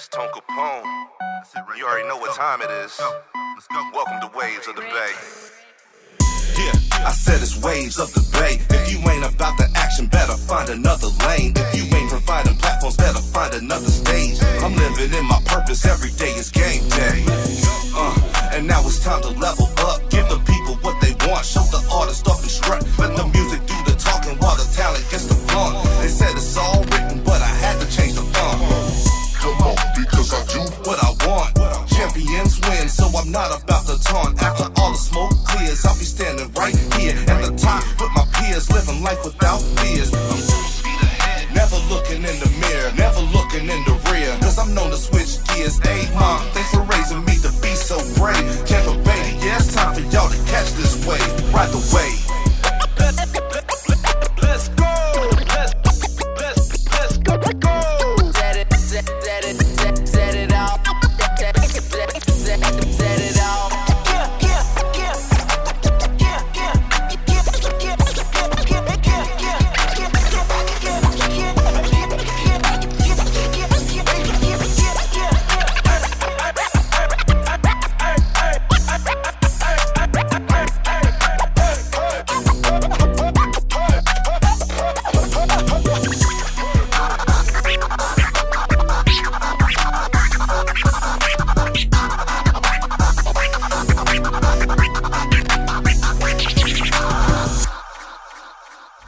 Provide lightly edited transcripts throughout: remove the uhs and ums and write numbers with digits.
It's Tone Capone. You already know what time it is. Let's go. Welcome to Waves of the Bay. Yeah, I said it's Waves of the Bay. If you ain't about the action, better find another lane. If you ain't providing platforms, better find another stage. I'm living in my purpose, every day is game day. And now it's time to level up. Give the people what they want, show the artist off and strut. Let the music do the talking while the talent gets the fun. They said it's all written, but I had to change the font. Come on, because I do what I want. Champions win, so I'm not about to taunt. After all the smoke clears, I'll be standing right here at the top with my peers, living life without fears. I'm full speed ahead, never looking in the mirror, never looking in the rear, cause I'm known to switch gears. Hey mom, thanks for raising me to be so brave. Tampa Bay, yeah, it's time for y'all to catch this wave. Ride the wave. Let's go. Let's go. Set it off.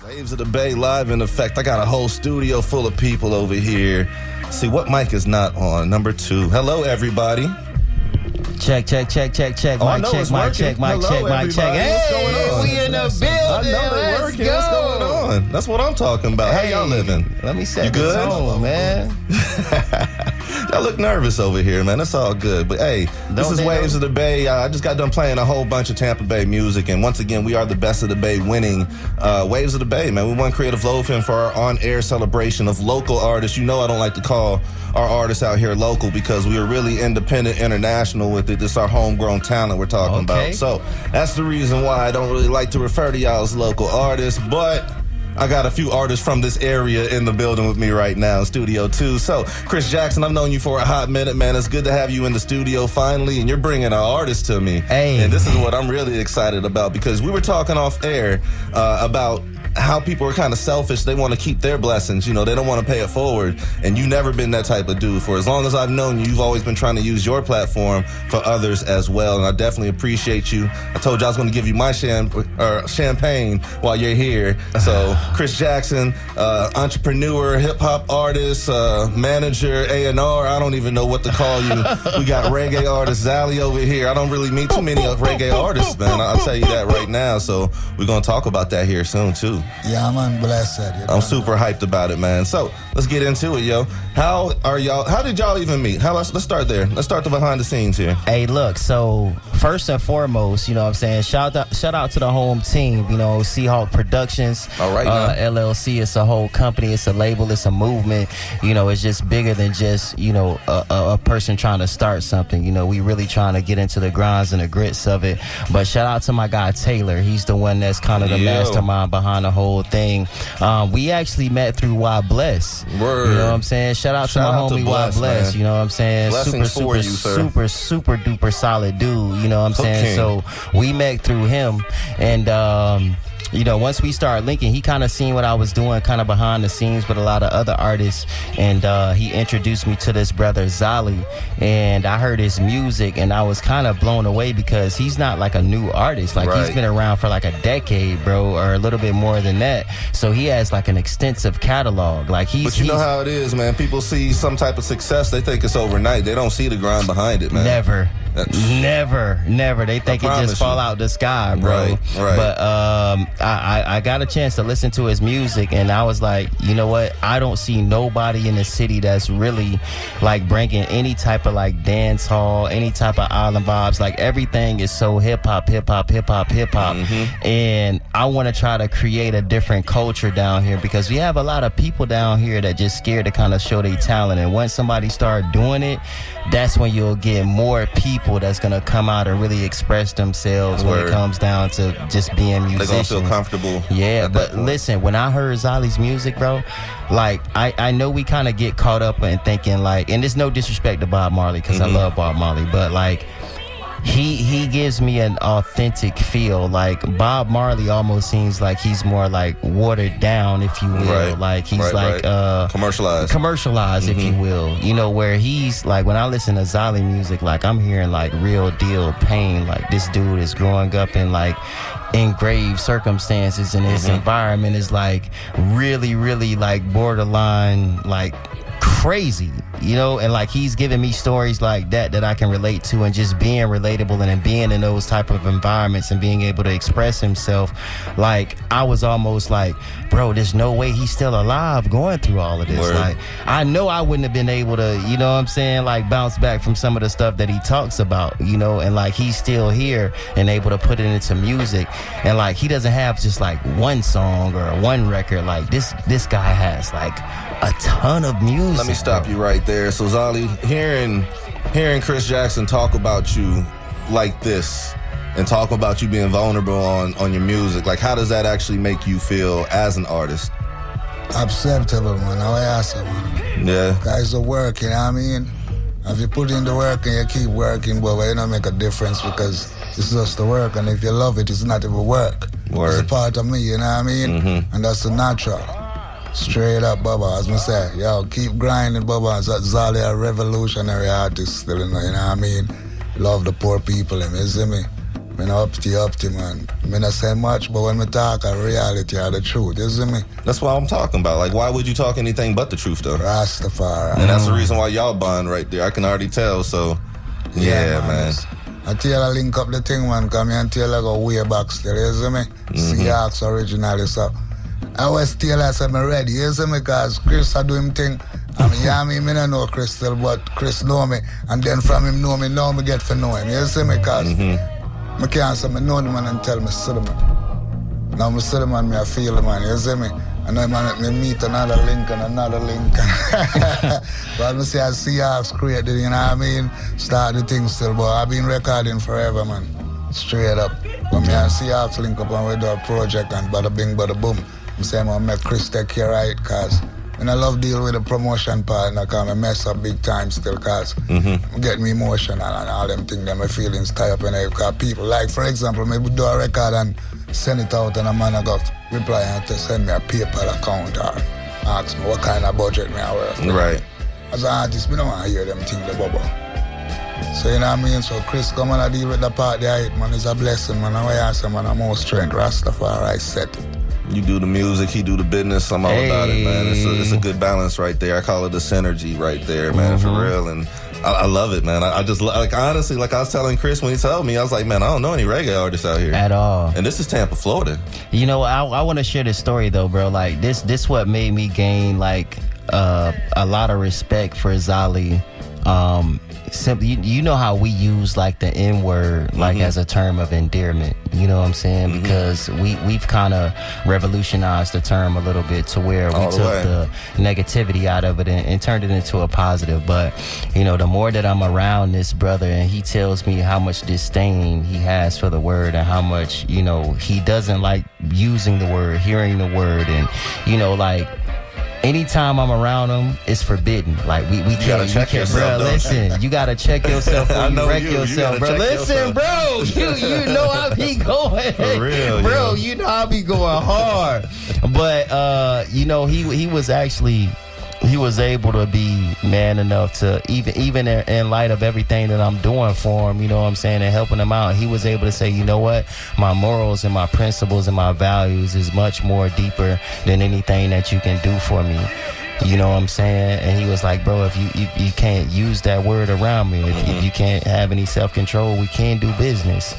Waves of the Bay live in effect. I got a whole studio full of people over here. See, what mic is not on? Number 2. Hello, everybody. Check. Mic check. Hey, we in the building. Let's go. What's going on? That's what I'm talking about. Hey, how y'all living? Let me set the tone, man. Y'all look nervous over here, man. That's all good. But hey, this is Waves of the Bay. I just got done playing a whole bunch of Tampa Bay music, and once again, we are the best of the Bay, winning Waves of the Bay, man. We won Creative Loafing for our on-air celebration of local artists. You know I don't like to call our artists out here local because we are really independent, international with it. This is our homegrown talent we're talking about. So that's the reason why I don't really like to refer to y'all as local artists, but I got a few artists from this area in the building with me right now, Studio 2. So, Chris Jackson, I've known you for a hot minute, man. It's good to have you in the studio finally, and you're bringing an artist to me. Hey. And this is what I'm really excited about, because we were talking off air about how people are kind of selfish. They want to keep their blessings. You know, they don't want to pay it forward. And you've never been that type of dude. For as long as I've known you, you've always been trying to use your platform for others as well. And I definitely appreciate you. I told you I was going to give you my champagne while you're here. So, Chris Jackson, entrepreneur, hip-hop artist, manager, A&R. I don't even know what to call you. We got reggae artist Zally over here. I don't really meet too many of reggae artists, man. I'll tell you that right now. So, we're going to talk about that here soon, too. Yeah, I'm blessed. I'm super hyped about it, man. So let's get into it, yo. How did y'all even meet? Let's start there. Let's start the behind the scenes here. Hey, look, so first and foremost, you know what I'm saying, shout out to the home team, you know, c-hawkproductions. All right, LLC. It's a whole company, it's a label, it's a movement. You know, it's just bigger than just, you know, a person trying to start something. You know, we really trying to get into the grinds and the grits of it. But shout out to my guy Taylor. He's the one that's kind of the mastermind behind the whole thing. We actually met through Y Bless. Word. You know what I'm saying? Shout out to my homie Y Bless. You know what I'm saying? Super duper solid dude. You know what I'm saying? So we met through him, and you know, once we started linking, he kind of seen what I was doing kind of behind the scenes with a lot of other artists, and he introduced me to this brother Zally, and I heard his music, and I was kind of blown away because he's not like a new artist. Like, he's been around for like a decade, bro, or a little bit more than that. So he has like an extensive catalog. Like, But you know how it is, man. People see some type of success, they think it's overnight. They don't see the grind behind it, man. Never. They think it just fall out the sky, bro. Right. But I got a chance to listen to his music, and I was like, you know what? I don't see nobody in the city that's really like bringing any type of like dance hall, any type of island vibes. Like, everything is so hip hop. And I want to try to create a different culture down here, because we have a lot of people down here that just scared to kind of show their talent. And once somebody start doing it, that's when you'll get more people people that's gonna come out and really express themselves when it comes down to just being musicians. They gonna feel comfortable. Yeah, but listen, when I heard Zally's music, bro, like I know we kind of get caught up in thinking like, and there's no disrespect to Bob Marley because I love Bob Marley, but like he gives me an authentic feel. Like Bob Marley almost seems like he's more like watered down, if you will. Like he's commercialized, if you will. You know, where he's like, when I listen to Zally music, like I'm hearing like real deal pain. Like this dude is growing up in like in grave circumstances, and his environment is like really, really like borderline like crazy, you know, and like he's giving me stories like that I can relate to, and just being relatable and being in those type of environments and being able to express himself. Like I was almost like, bro, there's no way he's still alive going through all of this. Like I know I wouldn't have been able to, you know what I'm saying, like bounce back from some of the stuff that he talks about, you know, and like he's still here and able to put it into music. And like he doesn't have just like one song or one record. Like this guy has like a ton of music. Let me stop you right there. So Zally, hearing Chris Jackson talk about you like this and talk about you being vulnerable on your music, like how does that actually make you feel as an artist? Acceptable, man. How I say, man. Yeah. Guys are work, you know what I mean? If you put in the work and you keep working, but you don't make a difference, because it's just the work, and if you love it, it's not even work. It's a part of me, you know what I mean? And that's the natural. Straight up, Baba, as I say, yo, keep grinding, Baba. Zally a revolutionary artist still, you know what I mean? Love the poor people, you see me? I know up to man. I not say much, but when I talk, a reality or the truth, you see me? That's what I'm talking about. Like, why would you talk anything but the truth, though? Rastafari. And that's the reason why y'all bond right there. I can already tell, so, yeah man. I tell I link up the thing, man, come here and tell I go way back still, you see me? C-Hawks originally, so I always tell I say I'm ready, you see me? Because Chris I do him thing. I mean, yeah, I don't know Chris still, but Chris know me. And then from him know me, now me get to know him, you see me? Because I can't say I know the man and tell me see the man. Now I see the man, I feel the man, you see me? And then I meet another link and another link. But I say I see C-Hawks created, you know what I mean? Start the thing still, but I've been recording forever, man. Straight up. But me and C-Hawks link up and we do a project, and bada bing, bada boom. I'm saying I'm make Chris take care right, cause and I love deal with the promotion partner, cause I mess up big time still, cause get me emotional and all them things, my feelings tie up in it. Cause people, like for example, maybe do a record and send it out, and a man I got reply and to send me a PayPal account or ask me what kind of budget me I work. Right. As an artist, me don't want to hear them things, the bubble. So you know what I mean? So Chris come and deal with the part there, man, it's a blessing, man. I say, man, I'm more strength, Rastafari set it. You do the music, he do the business. I'm all about it, man. It's a good balance right there. I call it a synergy right there, man, for real. And I love it, man. I just, like, honestly, like I was telling Chris when he told me, I was like, man, I don't know any reggae artists out here. At all. And this is Tampa, Florida. You know, I want to share this story, though, bro. Like, this what made me gain, like, a lot of respect for Zally. Simply, you know how we use like the N-word like as a term of endearment, you know what I'm saying? Because we've kind of revolutionized the term a little bit to where we took the negativity out of it and turned it into a positive. But you know, the more that I'm around this brother and he tells me how much disdain he has for the word and how much, you know, he doesn't like using the word, hearing the word, and you know, like anytime I'm around him, it's forbidden. Like we can't. Check yourself, bro. Listen, you gotta check yourself before you wreck yourself, bro. Listen, bro, you know I be going, for real, bro. You know I be going hard. But you know he was actually. He was able to be man enough to even in light of everything that I'm doing for him, you know what I'm saying, and helping him out, he was able to say, you know what, my morals and my principles and my values is much more deeper than anything that you can do for me. You know what I'm saying? And he was like, bro, if you can't use that word around me, if you can't have any self-control, we can't do business.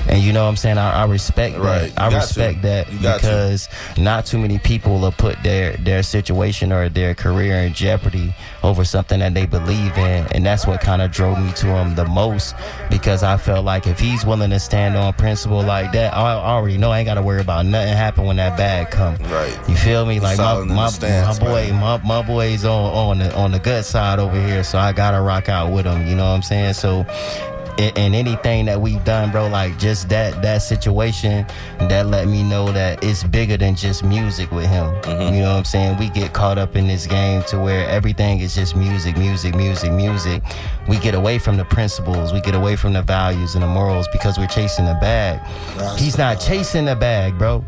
And you know what I'm saying? I respect that. I respect that because not too many people will put their situation or their career in jeopardy over something that they believe in. And that's what kind of drove me to him the most, because I felt like if he's willing to stand on principle like that, I already know I ain't got to worry about nothing happen when that bag come. Right. You feel me? Like my boy's on the gut side over here, so I got to rock out with him. You know what I'm saying? So in anything that we've done, bro, like just that situation, that let me know that it's bigger than just music with him. You know what I'm saying? We get caught up in this game to where everything is just music. We get away from the principles, we get away from the values and the morals because we're chasing the bag. He's not chasing the bag, bro.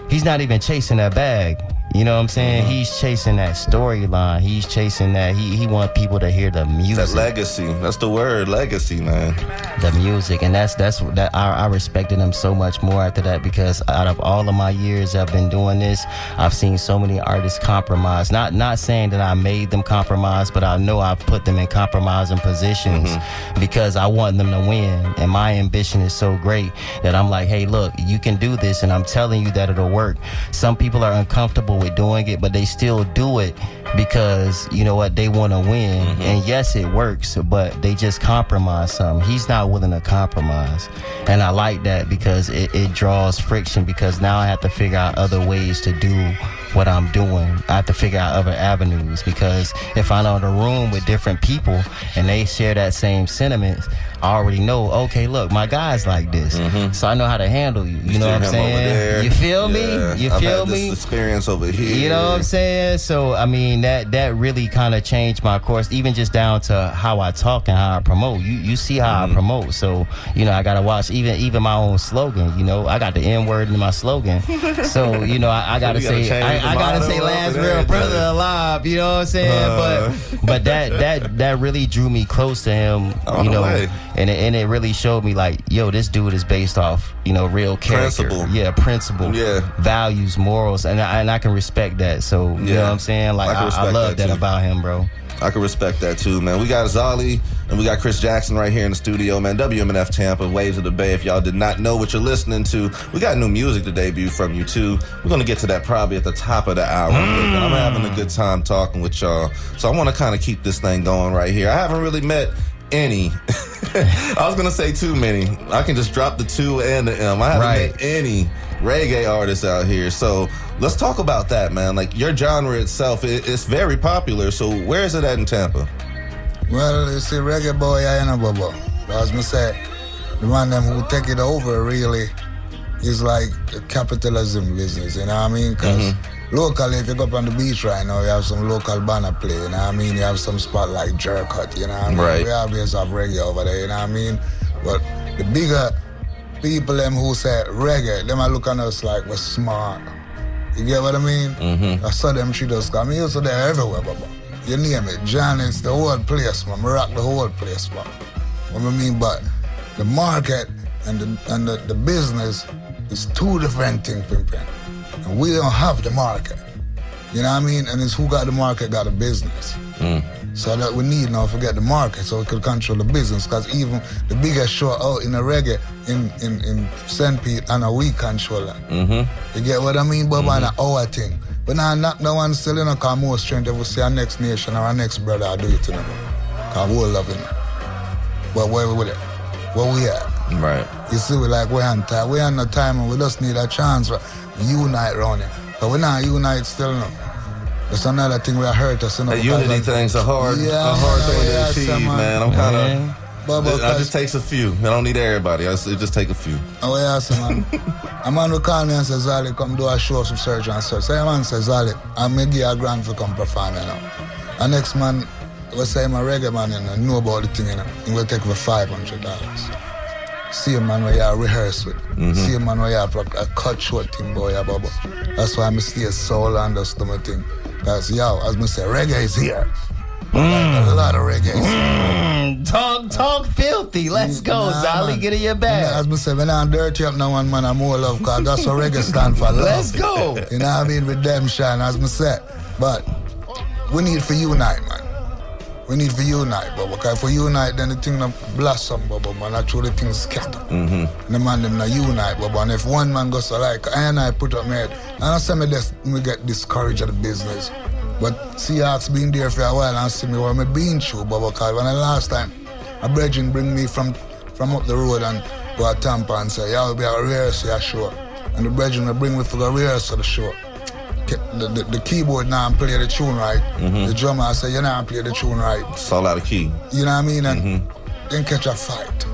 He's not even chasing that bag. You know what I'm saying? He's chasing that storyline. He's chasing that. He want people to hear the music. That legacy. That's the word, legacy, man. The music, and that's that. I respected him so much more after that because out of all of my years I've been doing this, I've seen so many artists compromise. Not saying that I made them compromise, but I know I've put them in compromising positions because I want them to win, and my ambition is so great that I'm like, hey, look, you can do this, and I'm telling you that it'll work. Some people are uncomfortable with doing it, but they still do it because you know what, they want to win. And yes, it works, but they just compromise something. He's not willing to compromise, and I like that because it draws friction, because now I have to figure out other ways to do what I'm doing. I have to figure out other avenues, because if I'm in a room with different people and they share that same sentiment, I already know, okay, look, my guy's like this, so I know how to handle you. You know what I'm saying? You feel me? You feel I've had me? This experience over here. You know what I'm saying? So I mean, that really kind of changed my course, even just down to how I talk and how I promote. You see how I promote, so you know I gotta watch even my own slogan. You know, I got the N word in my slogan, so you know I gotta say I gotta say last real brother alive. You know what I'm saying? But that really drew me close to him. You know. And it really showed me like, yo, this dude is based off, you know, real character. Principle. Values, morals, and I can respect that. So, you know what I'm saying? Like, I love that about him, bro. I can respect that too, man. We got Zally and we got Chris Jackson right here in the studio, man. WMNF Tampa, Waves of the Bay. If y'all did not know what you're listening to, we got new music to debut from you too. We're going to get to that probably at the top of the hour. But I'm having a good time talking with y'all. So I want to kind of keep this thing going right here. I haven't really met any. I was going to say too many. I can just drop the 2 and the M. I haven't met any reggae artists out here. So let's talk about that, man. Like, your genre itself, it's very popular. So where is it at in Tampa? Well, you see, reggae boy, I ain't no bubble. As me say, the man them who take it over really is like the capitalism business, you know what I mean? Because locally, if you go up on the beach right now, you have some local banner play, you know what I mean? You have some spot like Jerk Hut, you know what I mean? Right. We always have reggae over there, you know what I mean? But the bigger people them who say reggae, them I look on us like we're smart. You get what I mean? I saw them treat us, because I mean, you saw them everywhere, baba. You name it, John, it's the whole place, man. I rock the whole place, man. What I mean, but the market and the business is 2 different things, pimpin'. And we don't have the market. You know what I mean? And it's who got the market got the business. So that we need now forget the market so we could control the business, because even the biggest show out in the reggae in St. Pete, and we control that. You get what I mean, Bob? And our thing. But now knock the one still in a car more strength if we see our next nation or our next brother do it to them. Because we're loving it. But where we with it? Where we at? Right. You see, we like, we're on time. We're on no time, and we just need a chance to unite around it. But we're not unite still now. That's another thing we hurt us. That unity thing's a hard thing to achieve, man. I'm kind of... It just takes a few. I don't need everybody. It just take a few. Oh, yeah, man. A man will call me and say, Zally, come do a show of some search and search. So a man says, Zally, I'm going to give you a grant for come perform, you know. And next man will say, I'm a reggae man, you know, know about the thing, you know. He will take for $500. See a man where you rehearse with. See a man where you have a cut short thing, boy, yeah, bubble. That's why I stay soul and that's my thing. Because, yo, as I say, reggae is here. Like a lot of reggae. Talk filthy. Let's go, Zally. Get in your bag. As I say, when I'm dirty up now, one man, I'm more love, because that's what reggae stand for. Love. Let's go. You know what I mean? Redemption, as I say. But we need for unite, man. We need for unite, but because if we unite, then the thing not blossom, but man, actually the thing scatter. And the man them not unite, but and if one man goes so like, I put up my head, and I say me get discouraged of the business. But c-hawk's been there for a while and see me what me been through, but because when the last time, a brethren bring me from up the road and go to Tampa and say, yeah, we'll be a rehearsal a show. And the brethren will bring me for the rehearsal the show. The keyboard now and play the tune right. The drummer I say, you know, play the tune right. It's all out of key. You know what I mean? And then catch a fight.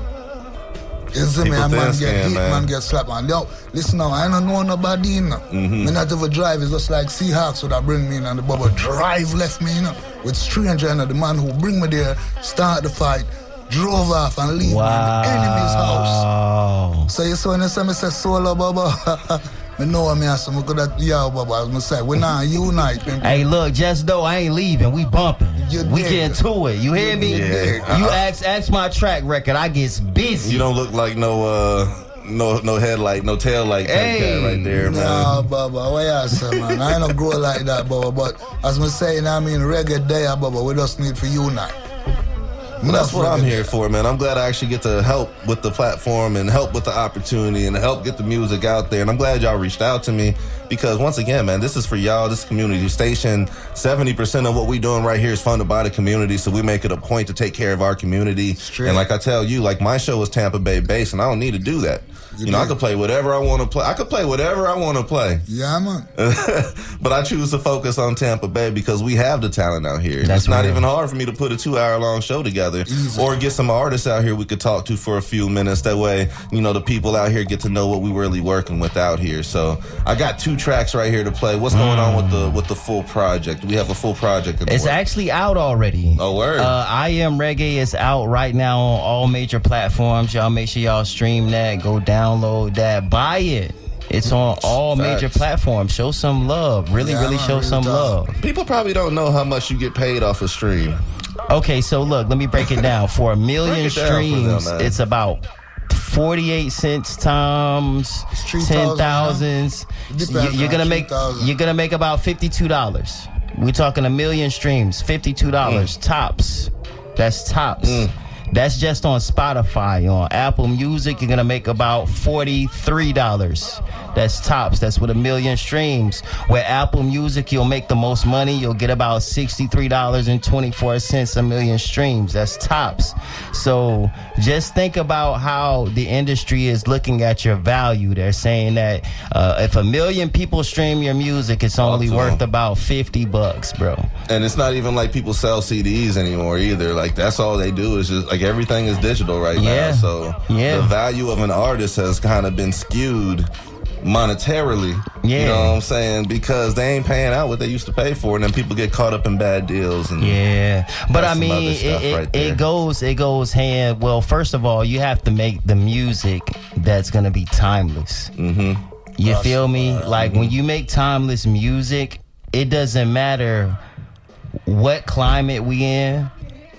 You see me, a man get hit, man get slapped, man. Yo, listen now, I don't know nobody, you know. Me not even drive, it's just like C-Hawks would have bring me in and the bubble drive left me, you know, with stranger, and the man who bring me there, start the fight, drove off and leave me in the enemy's house. So you saw when you say me say solo, Bubba, I know me as some good at Bubba, as I say, we not unite. Hey, look, just though I ain't leaving, we bumping. We get to it. You hear me? Yeah. You ask my track record, I get busy. You don't look like no headlight, no tail light type cat right there, man. Nah, Bubba, what you say, man? I ain't no grow like that, Bubba, but as I say, I mean, reggae day, Bubba, we just need for unite. That's what I'm here for, man. I'm glad I actually get to help with the platform and help with the opportunity and help get the music out there. And I'm glad y'all reached out to me because, once again, man, this is for y'all, this community station. 70% of what we doing right here is funded by the community, so we make it a point to take care of our community. Straight. And like I tell you, like my show is Tampa Bay based, and I don't need to do that. You know, I can play whatever I want to play. I could play whatever I want to play. Yeah, man. But I choose to focus on Tampa Bay because we have the talent out here. That's it's not even hard for me to put a 2-hour-long show together. Easy. Or get some artists out here we could talk to for a few minutes. That way, you know, the people out here get to know what we really working with out here. So I got 2 tracks right here to play. What's going on with the full project? We have a full project. It's actually out already. Oh, word. I Am Reggae is out right now on all major platforms. Y'all make sure y'all stream that, go download that, buy it. It's on all major platforms. Show some love. Really show some love. People probably don't know how much you get paid off a stream. Okay, so look, let me break it down. For 1 million streams, it's about 48 cents times 10,000. You're gonna make about $52. We're talking 1 million streams, $52 tops. That's tops. That's just on Spotify. On Apple Music, you're gonna make about $43. That's tops. That's with 1 million streams. Where Apple Music, you'll make the most money. You'll get about $63.24 a million streams. That's tops. So just think about how the industry is looking at your value. They're saying that if 1 million people stream your music, it's only worth about $50, bro. And it's not even like people sell CDs anymore either. Like that's all they do is just like everything is digital right now. So the value of an artist has kind of been skewed monetarily, you know what I'm saying, because they ain't paying out what they used to pay for, and then people get caught up in bad deals. And but I mean, it goes hand. Well, first of all, you have to make the music that's gonna be timeless. You feel me? Like when you make timeless music, it doesn't matter what climate we in,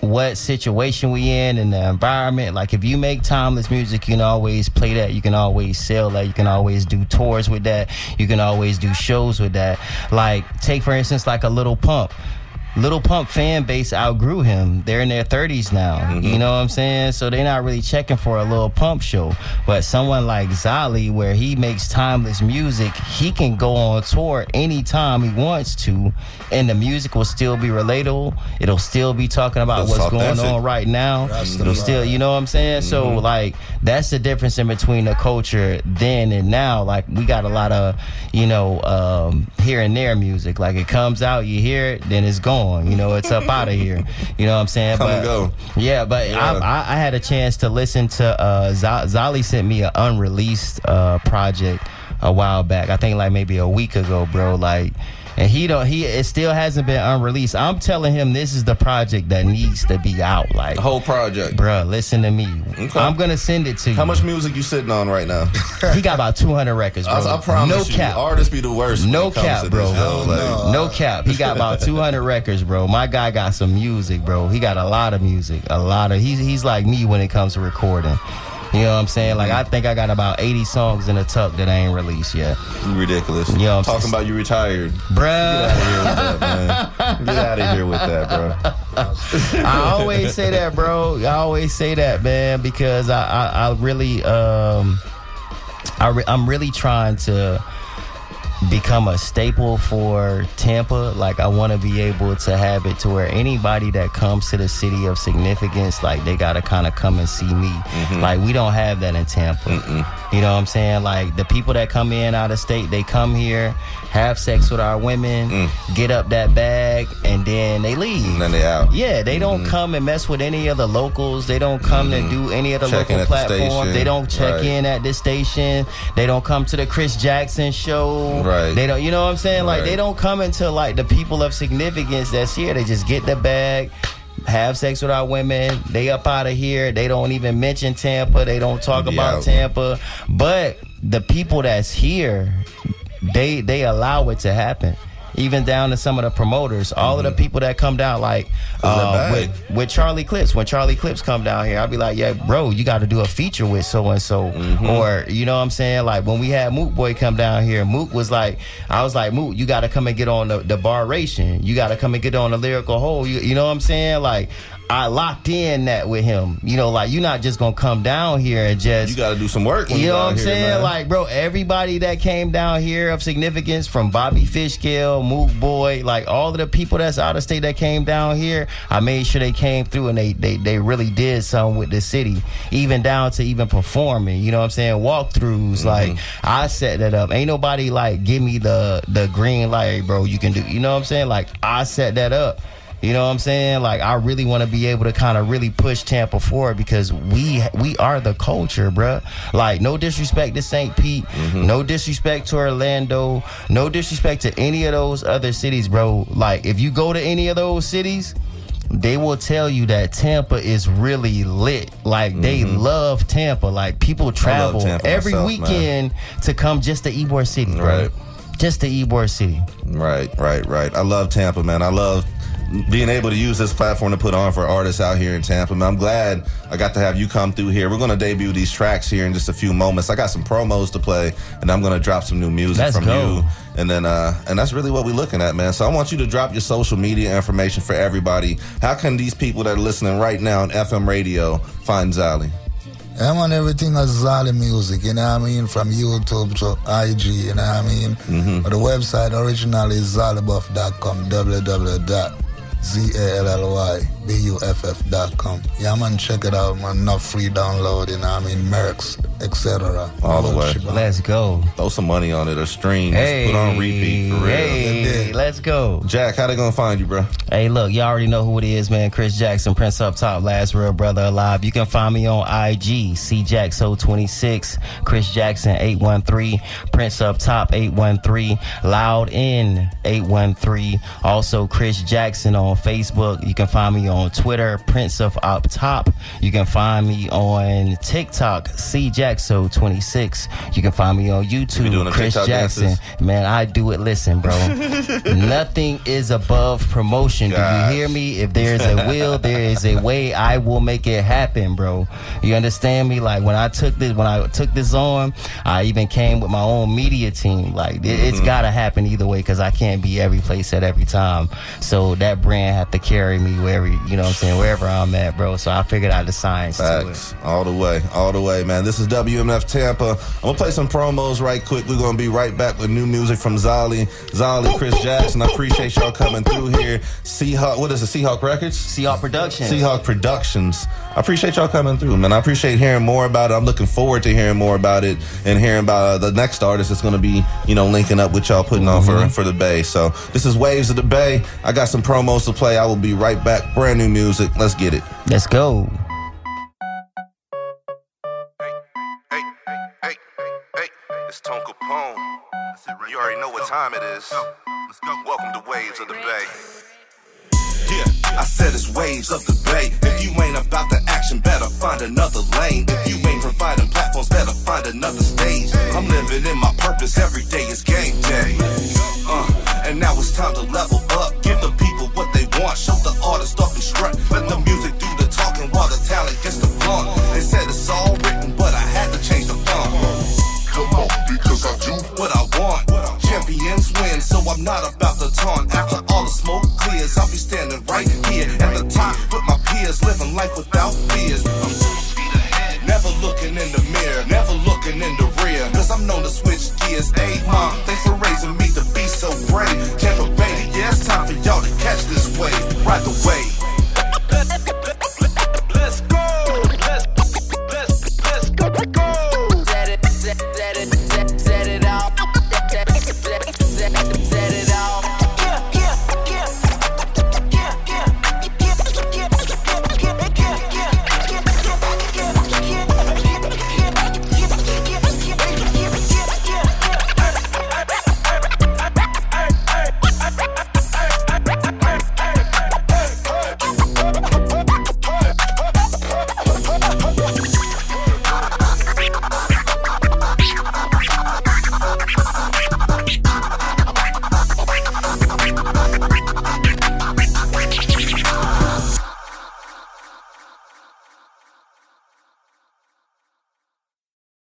what situation we in the environment. Like if you make timeless music, you can always play that, you can always sell that, you can always do tours with that, you can always do shows with that. Like take for instance like a Lil Pump fan base outgrew him. They're in their 30s now. You know what I'm saying? So they're not really checking for a Lil Pump show. But someone like Zally, where he makes timeless music, he can go on tour anytime he wants to, and the music will still be relatable. It'll still be talking about what's going on right now. It'll still, you know what I'm saying? So like that's the difference in between the culture then and now. Like we got a lot of, you know, here and there music. Like it comes out, you hear it, then it's gone. You know, it's up out of here. You know what I'm saying? Come and go. Yeah, but I had a chance to listen to Zally sent me an unreleased project a while back. I think like maybe a week ago, bro. Like, and it still hasn't been unreleased. I'm telling him this is the project that needs to be out. Like the whole project. Bruh, listen to me. Okay. I'm gonna send it to you. How much music you sitting on right now? He got about 200 records, bro. I promise no cap. Artists be the worst. No cap, bro. No cap. He got about 200 records, bro. My guy got some music, bro. He got a lot of music. He's like me when it comes to recording. You know what I'm saying? Like, I think I got about 80 songs in the tuck that I ain't released yet. Ridiculous. You know what I'm talking about you retired. Bruh. Get out of here with that, man. Get out of here with that, bro. I always say that, bro. I always say that, man, because I really, I'm really trying to become a staple for Tampa. Like I want to be able to have it to where anybody that comes to the city of significance, like they gotta kind of come and see me. Like we don't have that in Tampa. You know what I'm saying? Like, the people that come in out of state, they come here, have sex with our women, get up that bag, and then they leave. And then they out. Yeah, they don't come and mess with any of the locals. They don't come to do any of the local platforms. They don't check in at this station. They don't come to the Chris Jackson show. Right. They don't, you know what I'm saying? Like, they don't come until, like, the people of significance that's here. They just get the bag, have sex with our women, they up out of here. They don't even mention Tampa. They don't talk about Tampa. But the people that's here, they allow it to happen. Even down to some of the promoters, all of the people that come down, like with Charlie Clips. When Charlie Clips come down here, I'll be like, yeah, bro, you got to do a feature with so and so, or you know what I'm saying? Like when we had Mook Boy come down here, Mook was like, I was like, Mook, you got to come and get on the barration. You got to come and get on the lyrical hole. You know what I'm saying? Like, I locked in that with him. You know, like, you're not just gonna come down here and just, you gotta do some work when you know what I'm here, saying, man. Like, bro, everybody that came down here of significance, from Bobby Fishkill, Mook Boy, like all of the people that's out of state that came down here, I made sure they came through and they really did something with the city, even down to even performing, you know what I'm saying, walkthroughs. Like, I set that up. Ain't nobody like give me the green light, bro, you can do, you know what I'm saying? Like, I set that up. You know what I'm saying? Like, I really want to be able to kind of really push Tampa forward, because we are the culture, bruh. Like, no disrespect to St. Pete, no disrespect to Orlando, no disrespect to any of those other cities, bro. Like, if you go to any of those cities, they will tell you that Tampa is really lit. Like, they love Tampa. Like, people travel every weekend to come just to Ybor City, bro. Right. Just to Ybor City. Right. I love Tampa, man. I love being able to use this platform to put on for artists out here in Tampa. Man, I'm glad I got to have you come through here. We're going to debut these tracks here in just a few moments. I got some promos to play, and I'm going to drop some new music from you. And then, and that's really what we're looking at, man. So I want you to drop your social media information for everybody. How can these people that are listening right now on FM radio find Zally? I'm on everything as Zally Music, you know what I mean? From YouTube to IG, you know what I mean? But the website originally is zallybuff.com, www.zallybuff.com. Yeah, man, check it out, man. Enough free download, you know what I mean? Mercs, etc. All the way. Let's go. Throw some money on it, or stream. Hey, put on repeat, for real. Hey, let's go. Jack, how they gonna find you, bro? Hey, look, y'all already know who it is, man. Chris Jackson, Prince Up Top, last real brother alive. You can find me on IG, cjackso26, Chris Jackson 813, Prince Up Top 813, Loud In 813. Also, Chris Jackson on Facebook. You can find me on Twitter, Prince of Up Top. You can find me on TikTok, cjackso26. You can find me on YouTube, Chris Jackson. Dances? Man, I do it. Listen, bro. Nothing is above promotion. Do you hear me? If there's a will, there is a way. I will make it happen, bro. You understand me? Like, when I took this on, I even came with my own media team. Like, it's gotta happen either way, because I can't be every place at every time. So that brand have to carry me wherever, you know what I'm saying, wherever I'm at, bro. So I figured out the science to it. All the way, man. This is WMF Tampa. I'm gonna play some promos right quick. We're gonna be right back with new music from Zally, Chris Jackson. I appreciate y'all coming through here. C-Hawk, what is it, C-Hawk Records? C-Hawk Productions. C-Hawk Productions. I appreciate y'all coming through, man. I appreciate hearing more about it. I'm looking forward to hearing more about it, and hearing about the next artist that's gonna be, you know, linking up with y'all, putting on for the Bay. So this is Waves of the Bay. I got some promos to play. I will be right back. Brand new music. Let's get it. Let's go. Hey, it's Tone Capone. You already know what time it is. Welcome to Waves of the Bay. Yeah, I said it's Waves of the Bay. If you ain't about the action, better find another lane. If you ain't providing platforms, better find another stage. I'm living in my purpose, every day is game day. And now it's time to level up. Give the people what they want. Show the artist off and strut. Let the music do the talking while the talent gets the fun. They said it's all written, but I had to change the font. Come on, because I do what I want. Champions win, so I'm not about to taunt. After all the smoke clears, I'll be standing